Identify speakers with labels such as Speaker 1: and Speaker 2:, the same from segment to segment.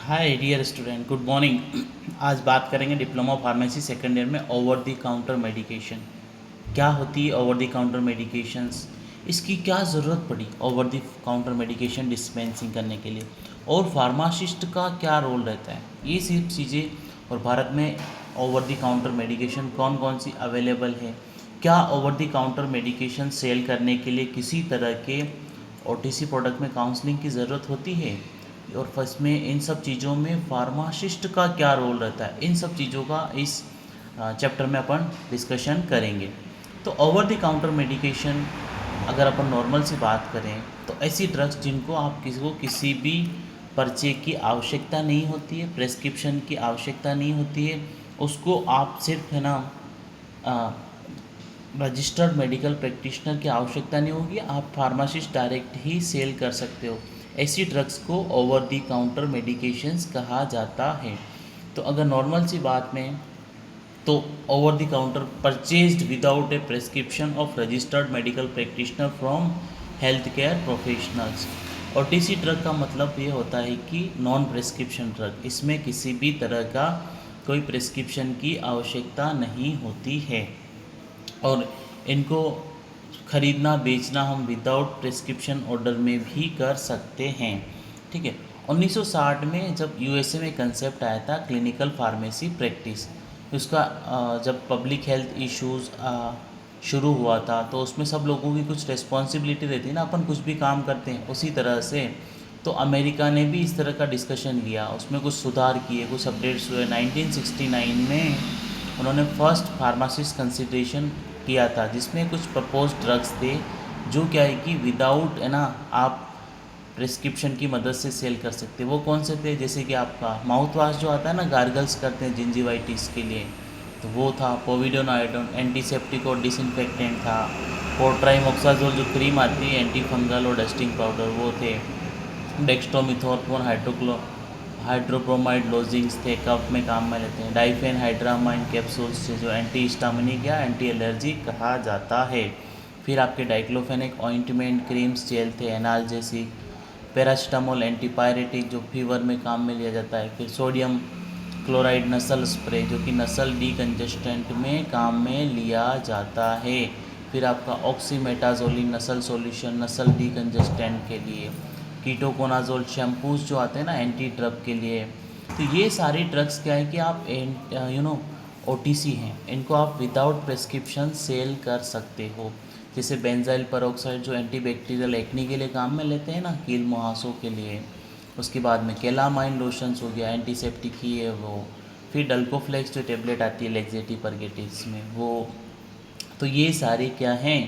Speaker 1: हाय dear student, good morning. आज बात करेंगे डिप्लोमा फार्मेसी सेकेंड ईयर में ओवर द काउंटर मेडिकेशन। क्या होती है ओवर द काउंटर मेडिकेशंस, इसकी क्या ज़रूरत पड़ी over the counter medication dispensing करने के लिए, और फार्मासिस्ट का क्या रोल रहता है, ये सब चीज़ें। और भारत में ओवर द काउंटर मेडिकेशन कौन कौन सी अवेलेबल है, क्या over the counter medication sale करने के लिए किसी तरह के ओटीसी प्रोडक्ट में काउंसलिंग की ज़रूरत होती है, और फर्स्ट में इन सब चीज़ों में फार्मासिस्ट का क्या रोल रहता है, इन सब चीज़ों का इस चैप्टर में अपन डिस्कशन करेंगे। तो ओवर द काउंटर मेडिकेशन, अगर अपन नॉर्मल से बात करें तो ऐसी ड्रग्स जिनको आप किसी को किसी भी पर्चे की आवश्यकता नहीं होती है, प्रेस्क्रिप्शन की आवश्यकता नहीं होती है, उसको आप सिर्फ है ना रजिस्टर्ड मेडिकल प्रैक्टिशनर की आवश्यकता नहीं होगी, आप फार्मासिस्ट डायरेक्ट ही सेल कर सकते हो। ऐसी ड्रग्स को ओवर दी काउंटर मेडिकेशंस कहा जाता है। तो अगर नॉर्मल सी बात में, तो over the counter purchased without A prescription of registered medical practitioner from health care professionals. OTC drug का मतलब ये होता है कि नॉन प्रेस्क्रिप्शन ड्रग, इसमें किसी भी तरह का कोई प्रेस्क्रिप्शन की आवश्यकता नहीं होती है, और इनको खरीदना बेचना हम विदाउट प्रिस्क्रिप्शन ऑर्डर में भी कर सकते हैं। ठीक है। 1960 में जब यूएसए में कंसेप्ट आया था क्लिनिकल फार्मेसी प्रैक्टिस, उसका जब पब्लिक हेल्थ इश्यूज़ शुरू हुआ था, तो उसमें सब लोगों की कुछ रिस्पॉन्सिबिलिटी रहती है ना, अपन कुछ भी काम करते हैं उसी तरह से। तो अमेरिका ने भी इस तरह का डिस्कशन लिया, उसमें कुछ सुधार किए, कुछ अपडेट्स हुए। 1969 में उन्होंने फर्स्ट फार्मासिस्ट कंसिडरेशन किया था, जिसमें कुछ प्रपोज ड्रग्स थे जो क्या है कि विदाउट है ना आप प्रिस्क्रिप्शन की मदद से सेल कर सकते। वो कौन से थे, जैसे कि आपका माउथ वाश जो आता है ना, गार्गल्स करते हैं जिंजिवाइटिस के लिए, तो वो था। पोविडोनाइडोन एंटीसेप्टिक और डिसइंफेक्टेंट था। पोर्ट्राइमोक्साजोल जो क्रीम आती है एंटी फंगल और डस्टिंग पाउडर, वो थे। डेक्स्ट्रोमिथोर्फोन हाइड्रोब्रोमाइड लोजिंग्स थे, कफ में काम में लेते हैं। डाइफेन हाइड्रामाइन कैप्सूल्स थे जो एंटी हिस्टामिनिक या एंटी एलर्जी कहा जाता है। फिर आपके डाइक्लोफेनिक ऑइंटमेंट क्रीम्स जेल थे, एनाल्जेसिक। पैरासीटामोल एंटीपायरेटिक जो फीवर में काम में लिया जाता है। फिर सोडियम क्लोराइड नसल स्प्रे जो कि नसल डीकंजेस्टेंट में काम में लिया जाता है। फिर आपका ऑक्सीमेटाजोलिन नसल सॉल्यूशन नसल डीकंजेस्टेंट के लिए। कीटोकोनाजोल शैम्पूज जो आते हैं ना एंटी ड्रग के लिए। तो ये सारी ड्रग्स क्या है कि आप ओटीसी हैं, इनको आप विदाउट प्रेस्क्रिप्शन सेल कर सकते हो। जैसे बेंजाइल पेरोक्साइड जो एंटीबैक्टीरियल एक्नी के लिए काम में लेते हैं ना, कील मुहासों के लिए। उसके बाद में केलामाइन लोशंस हो गया, एंटीसेप्टिक ही है वो। फिर डल्कोफ्लेक्स जो टेबलेट आती है लेक्जेटी परगेटिस में, वो। तो ये सारे क्या हैं,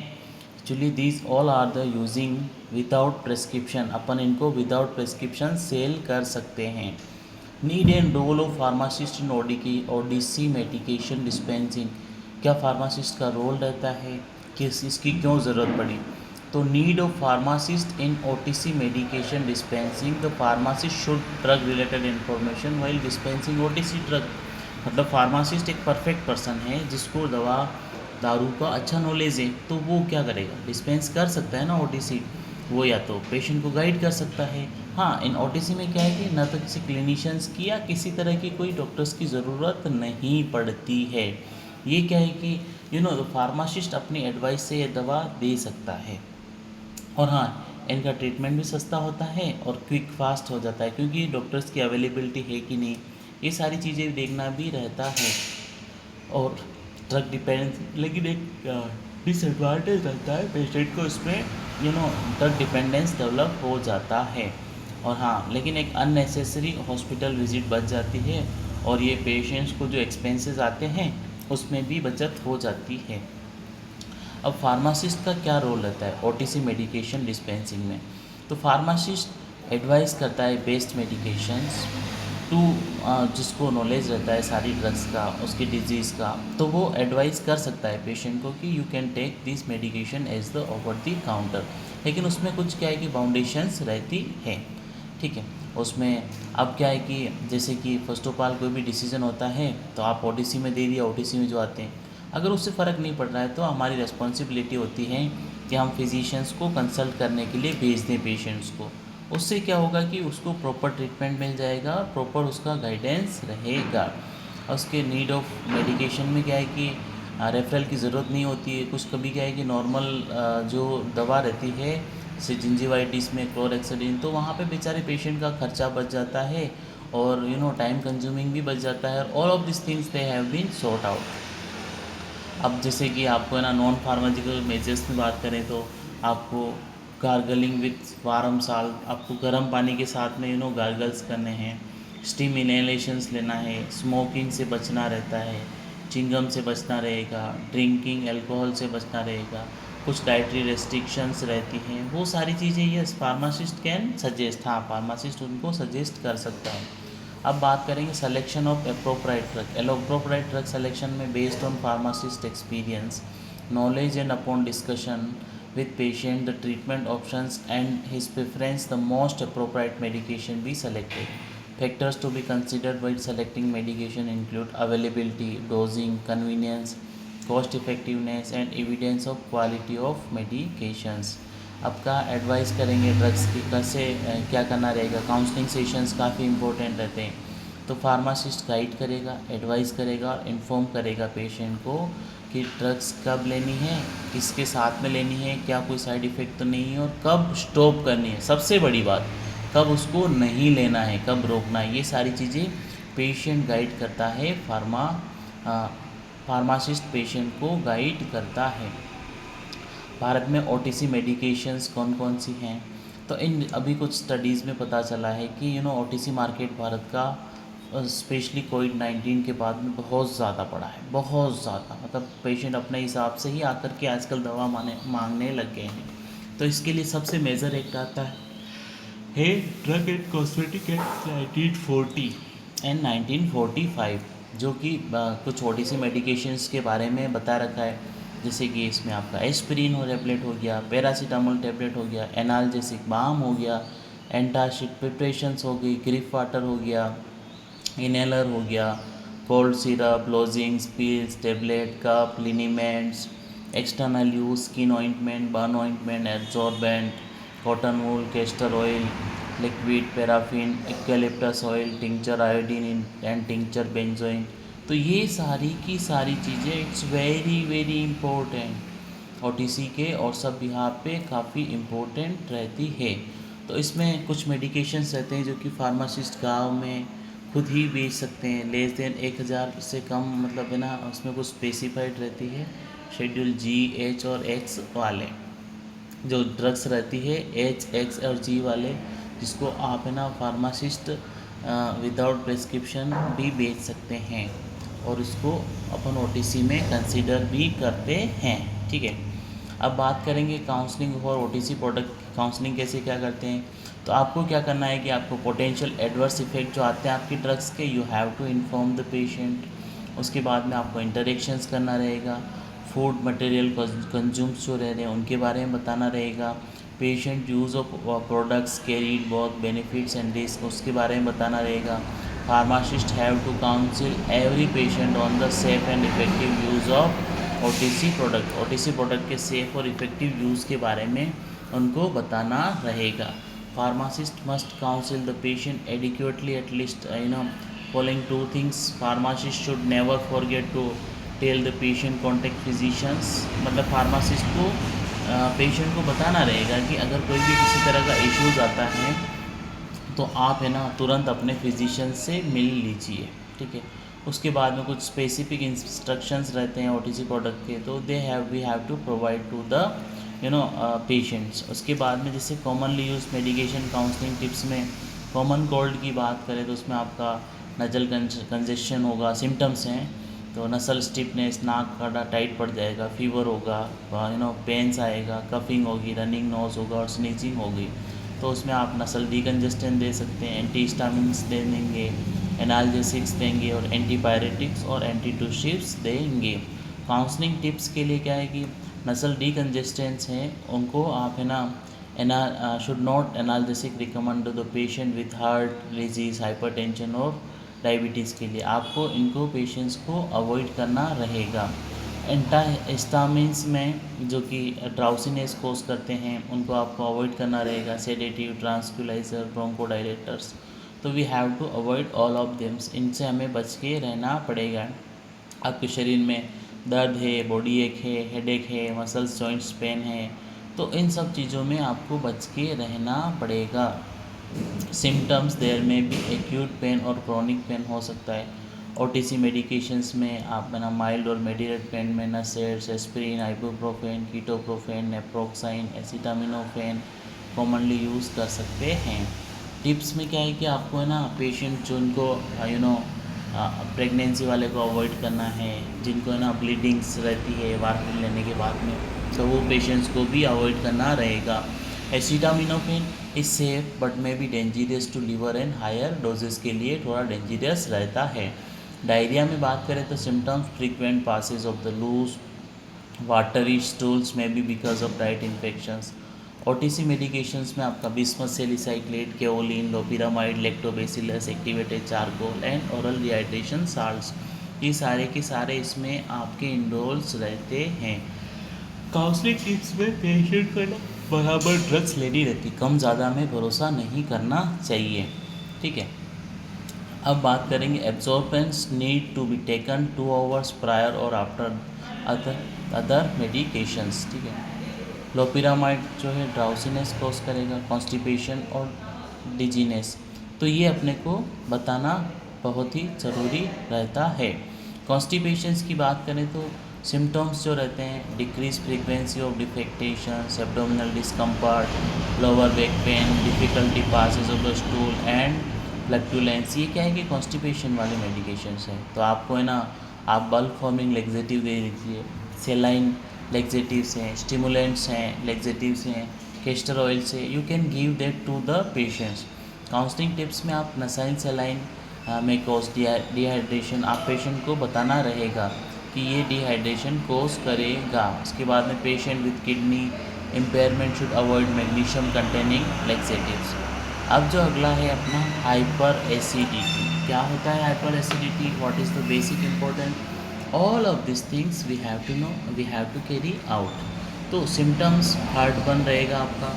Speaker 1: actually this all are the using without prescription, अपन इनको विदाउट प्रेस्क्रिप्शन सेल कर सकते हैं। Need and role of pharmacist in OTC medication dispensing, क्या फार्मासिस्ट का रोल रहता है, किस इसकी क्यों ज़रूरत पड़ी। तो need of pharmacist in OTC medication dispensing, the pharmacist should drug related information while dispensing OTC drug. मतलब फार्मासिस्ट एक परफेक्ट पर्सन है जिसको दवा दारू का अच्छा नॉलेज है, तो वो क्या करेगा, डिस्पेंस कर सकता है ना ओटीसी। वो या तो पेशेंट को गाइड कर सकता है। हाँ, इन ओटीसी में क्या है कि न तो किसी क्लिनिशियंस की या किसी तरह की कोई डॉक्टर्स की ज़रूरत नहीं पड़ती है। ये क्या है कि फार्मासिस्ट अपनी एडवाइस से ये दवा दे सकता है। और हाँ, इनका ट्रीटमेंट भी सस्ता होता है और क्विक फास्ट हो जाता है, क्योंकि डॉक्टर्स की अवेलेबिलिटी है कि नहीं, ये सारी चीज़ें देखना भी रहता है। और ड्रग डिपेंडेंस, लेकिन एक डिसएडवांटेज रहता है पेशेंट को इसमें, ड्रग डिपेंडेंस डेवलप हो जाता है। और हाँ, लेकिन एक अननेसेसरी हॉस्पिटल विजिट बच जाती है, और ये पेशेंट्स को जो एक्सपेंसेस आते हैं उसमें भी बचत हो जाती है। अब फार्मासिस्ट का क्या रोल रहता है ओटीसी मेडिकेशन डिस्पेंसिंग में। तो फार्मासिस्ट एडवाइस करता है बेस्ट मेडिकेशंस टू, जिसको नॉलेज रहता है सारी ड्रग्स का, उसकी डिजीज़ का, तो वो एडवाइस कर सकता है पेशेंट को कि you can take this medication as the over the counter. लेकिन उसमें कुछ क्या है कि बाउंडेशंस रहती है। ठीक है। उसमें अब क्या है कि जैसे कि फर्स्ट ऑफ ऑल कोई भी डिसीजन होता है तो आप ओटीसी में दे दिया, ओटीसी में जो आते हैं, अगर उससे फ़र्क नहीं पड़ रहा है तो हमारी रिस्पॉन्सिबिलिटी होती है कि हम फिजिशियंस को कंसल्ट करने के लिए भेज दें पेशेंट्स को। उससे क्या होगा कि उसको प्रॉपर ट्रीटमेंट मिल जाएगा, प्रॉपर उसका गाइडेंस रहेगा। और उसके नीड ऑफ मेडिकेशन में क्या है कि रेफरल की ज़रूरत नहीं होती है। कुछ कभी क्या है कि नॉर्मल जो दवा रहती है जैसे जिंजिवाइटिस में क्लोरेक्सिडिन, तो वहाँ पे बेचारे पेशेंट का खर्चा बच जाता है और टाइम कंज्यूमिंग भी बच जाता है। All of this things they have been sorted out. अब जैसे कि आपको है ना नॉन फार्माजिकल मेजर्स में बात करें तो आपको गार्गलिंग विथ वार्म साल्ट, आपको गर्म पानी के साथ में गार्गल्स करने हैं। स्टीम इनहेलेशंस लेना है, स्मोकिंग से बचना रहता है, चिंगम से बचना रहेगा, ड्रिंकिंग अल्कोहल से बचना रहेगा, कुछ डाइटरी रेस्ट्रिक्शंस रहती हैं। वो सारी चीज़ें यस फार्मासिस्ट कैन सजेस्ट, हाँ फार्मासिस्ट उनको सजेस्ट कर सकता है। अब बात करेंगे selection of appropriate drug. Appropriate drug selection में based on pharmacist experience, knowledge and upon discussion with patient the treatment options and his preference, the most appropriate medication be selected. Factors to be considered while selecting medication include availability, dosing, convenience, cost effectiveness and evidence of quality of medications. आपका advice करेंगे drugs की कैसे क्या करना रहेगा। Counselling sessions काफ़ी important रहते हैं, तो फार्मासिस्ट गाइड करेगा, एडवाइस करेगा और इन्फॉर्म करेगा पेशेंट को कि ड्रग्स कब लेनी है, किसके साथ में लेनी है, क्या कोई साइड इफ़ेक्ट तो नहीं है और कब स्टॉप करनी है। सबसे बड़ी बात, कब उसको नहीं लेना है, कब रोकना है, ये सारी चीज़ें पेशेंट गाइड करता है। फार्मासिस्ट पेशेंट को गाइड करता है। भारत में ओटीसी मेडिकेशंस कौन कौन सी हैं, तो इन अभी कुछ स्टडीज़ में पता चला है कि ओटीसी मार्केट भारत का स्पेशली कोविड-19 के बाद में बहुत ज़्यादा बढ़ा है, बहुत ज़्यादा। मतलब पेशेंट अपने हिसाब से ही आकर के आजकल दवा मांगने लग गए हैं। तो इसके लिए सबसे मेजर एक्ट आता है drug and cosmetic act 1940 and 1945, जो कि कुछ ओटीसी मेडिकेशंस के बारे में बता रखा है। जैसे कि इसमें आपका एस्पिरिन हो टैबलेट हो गया, पैरासीटामोल टैबलेट हो गया, एनाल्जेसिक बाम हो गया, एंटासिड प्रिपरेशंस हो गई, ग्रिफ वाटर हो गया, इनहेलर हो गया, cold syrup, lozenges, pills, tablet, cup, liniments, external use, skin ointment, burn ointment, absorbent, cotton wool, castor oil, liquid paraffin, eucalyptus oil, tincture iodine and tincture benzoin. तो ये सारी की सारी चीज़ें it's very very important OTC के और सब यहाँ पे काफ़ी इम्पोर्टेंट रहती है। तो इसमें कुछ मेडिकेशंस रहते हैं जो कि फार्मासिस्ट गांव में खुद ही बेच सकते हैं, लेस देन 1000 से कम, मतलब है ना उसमें कुछ स्पेसिफाइड रहती है। शेड्यूल जी, एच और एक्स वाले जो ड्रग्स रहती है, एच, एक्स और जी वाले, जिसको आप है ना फार्मासिस्ट विदाउट प्रिस्क्रिप्शन भी बेच सकते हैं और इसको अपन ओटीसी में कंसीडर भी करते हैं। ठीक है, अब बात करेंगे काउंसलिंग और ओटीसी प्रोडक्ट काउंसलिंग कैसे क्या करते हैं। तो आपको क्या करना है कि आपको पोटेंशियल एडवर्स इफेक्ट जो आते हैं आपकी ड्रग्स के, you have to inform the patient. उसके बाद में आपको इंटरेक्शंस करना रहेगा, फूड मटेरियल कंज्यूम्स जो रह रहे हैं उनके बारे में बताना रहेगा, patient use of products carried both benefits and risk उसके बारे में बताना रहेगा। Pharmacist have to counsel every patient on the safe and effective use of OTC product. OTC product के सेफ और इफेक्टिव यूज़ के बारे में उनको बताना रहेगा। Pharmacist must counsel the patient adequately at least following two things. Pharmacist should never forget to tell the patient contact physicians. मतलब pharmacist को पेशेंट को बताना रहेगा कि अगर कोई भी किसी तरह का इश्यूज़ आता है तो आप है ना तुरंत अपने फिजिशियन से मिल लीजिए। ठीक है, उसके बाद में कुछ स्पेसिफिक इंस्ट्रक्शंस रहते हैं ओटीसी प्रोडक्ट के, तो we have to provide to the patients. उसके बाद में जैसे commonly use medication counselling tips में कॉमन कोल्ड की बात करें तो उसमें आपका नजल कंजेशन होगा, सिम्टम्स हैं तो नसल स्टिफनेस, नाक का टाइट पड़ जाएगा, फीवर होगा, पेन्स आएगा, कफिंग होगी, रनिंग नोज होगा और स्नीचिंग होगी। तो उसमें आप नसल डीकंजेस्टेंट दे सकते हैं, एंटीहिस्टामिन्स दे देंगे, एनाल्जेसिक्स देंगे और एंटीपायरेटिक्स और एंटीटूसिव्स देंगे। काउंसलिंग टिप्स के लिए क्या है कि नसल डीकंजेस्टेंट्स हैं उनको आप है ना should not analgesic recommend to the patient with heart disease, hypertension और डायबिटीज़ के लिए आपको इनको पेशेंट्स को अवॉइड करना रहेगा। एंटाहिस्टामिन्स में जो कि ड्राउसीनेस कोज करते हैं उनको आपको अवॉइड करना रहेगा, सेडेटिव, ट्रांसक्यूलाइजर, ब्रोंकोडायलेटर्स। तो we have to avoid all of them, इनसे हमें बच के रहना पड़ेगा। आपके शरीर में दर्द है, बॉडी एक है, हेडेक है, मसल्स जॉइंट्स पेन है, तो इन सब चीज़ों में आपको बच के रहना पड़ेगा। सिम्टम्स देयर में भी एक्यूट पेन और क्रोनिक पेन हो सकता है। ओटीसी मेडिकेशंस में आप ना माइल्ड और मेडिकेट पेन में NSAIDs, aspirin, ibuprofen, ketoprofen, naproxen, acetaminophen commonly use कर सकते हैं। टिप्स में क्या है कि आपको है ना पेशेंट जो उनको प्रेगनेंसी वाले को अवॉइड करना है, जिनको है ना ब्लीडिंग्स रहती है वार्फिन लेने के बाद में, तो वो पेशेंट्स को भी अवॉइड करना रहेगा। Acetaminophen is safe but may be dangerous to liver and higher doses के लिए थोड़ा डेंजरस रहता है। डायरिया में बात करें तो symptoms frequent passage of the loose watery stools में भी because of diet infections. OTC medications में आपका bismuth salicylate, kaolin, loperamide, lactobacillus, activated charcoal and oral dehydration salts, ये सारे के सारे इसमें आपके इंडोल्स रहते हैं। काउंसलिंग टिप्स में पेशेंट को ना बराबर ड्रग्स लेनी रहती, कम ज़्यादा में भरोसा नहीं करना चाहिए। ठीक है, अब बात करेंगे absorbents need to be taken 2 hours prior और आफ्टर अदर मेडिकेशंस। ठीक है, लोपिरामाइड जो है ड्राउसीनेस कॉज करेगा, कॉन्स्टिपेशन और डिजीनेस, तो ये अपने को बताना बहुत ही ज़रूरी रहता है। कॉन्स्टिपेशंस की बात करें तो सिम्टम्स जो रहते हैं decrease frequency of defecations, abdominal discomfort, lower back pain, difficulty passage of the stool and flatulence, ये क्या है कि कॉन्स्टिपेशन वाले मेडिकेशंस हैं। तो आपको है ना आप बल्क फॉर्मिंग लेग्जेटिव दे दीजिए, सेलाइन लेग्जेटिव्स हैं, स्टिमुलेंट्स हैं, लेग्जेटिव्स हैं, कैस्टर ऑयल से you can give that to the patients. Counselling tips में आप नसाइन सेलाइन में कॉज डिहाइड्रेशन, आप पेशेंट को बताना रहेगा कि ये डिहाइड्रेशन कोज करेगा। उसके बाद में patient with kidney impairment should avoid magnesium containing laxatives. अब जो अगला है अपना हाइपर एसिडिटी, क्या होता है hyperacidity, what is the basic important, all of this things we have to know, we have to carry out. तो symptoms heartburn रहेगा आपका,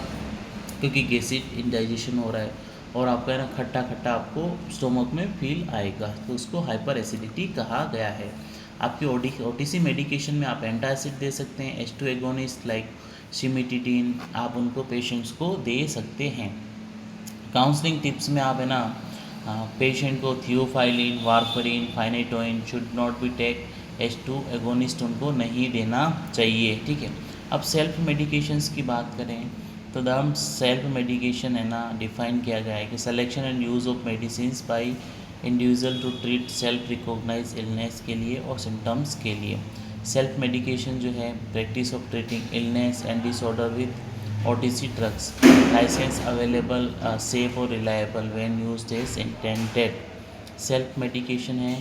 Speaker 1: क्योंकि गैसिड इंडाइजेशन हो रहा है और आपका है ना खट्टा खट्टा आपको स्टोमक में फील आएगा, तो उसको हाइपर एसिडिटी कहा गया है। आपकी ओटीसी मेडिकेशन में आप एंटासिड दे सकते हैं, H2 एगोनिस्ट लाइक सिमिटिडिन, आप उनको पेशेंट्स को दे सकते हैं। काउंसलिंग टिप्स में आप है ना पेशेंट को theophylline, warfarin, phenytoin should not be take, H2 agonist उनको नहीं देना चाहिए। ठीक है, अब सेल्फ मेडिकेशंस की बात करें तो द सेल्फ मेडिकेशन है ना डिफाइन किया गया है कि selection and use of medicine by individual to treat self recognise illness के लिए और सिम्टम्स के लिए। सेल्फ मेडिकेशन जो है practice of treating illness and disorder with OTC drugs, licence available, safe और reliable when used as intended. Self medication है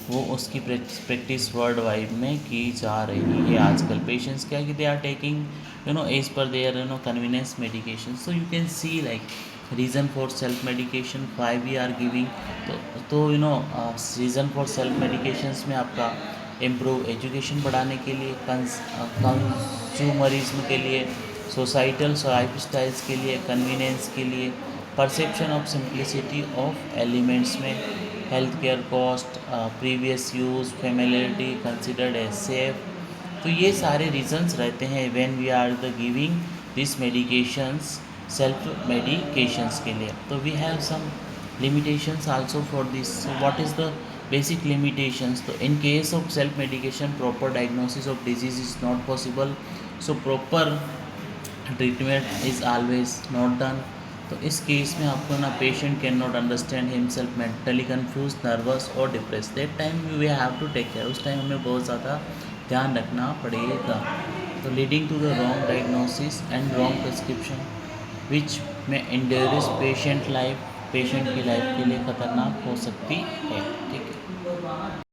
Speaker 1: वो उसकी प्रैक्टिस वर्ल्ड वाइड में की जा रही है आजकल। पेशेंट्स क्या है कि they are taking as per their convenience medication, so you can see like reason for self medication 5 we are giving. तो रीज़न फॉर सेल्फ मेडिकेशंस में आपका इम्प्रूव एजुकेशन बढ़ाने के लिए, कंज्यूमरिज्म के लिए, सोसाइटल लाइफ स्टाइल्स के लिए, कन्वीनियंस के लिए, perception of simplicity of ailments में, health care cost, previous use, familiarity considered as safe, तो ये सारे रीजंस रहते हैं when we are the giving this medications, self medications के लिए। तो we have some limitations also for this. So what is the basic limitations? So in case of self medication, proper diagnosis of disease is not possible, so proper treatment is always not done. तो इस case में आपको ना patient can not understand himself, mentally confuse, nervous और depress, that time we have to take care, उस time हमें बहुत ज़्यादा ध्यान रखना पड़ेगा। तो leading to the wrong diagnosis and wrong prescription which में इंडेरिस पेशेंट की लाइफ के लिए खतरनाक हो सकती है। ठीक है।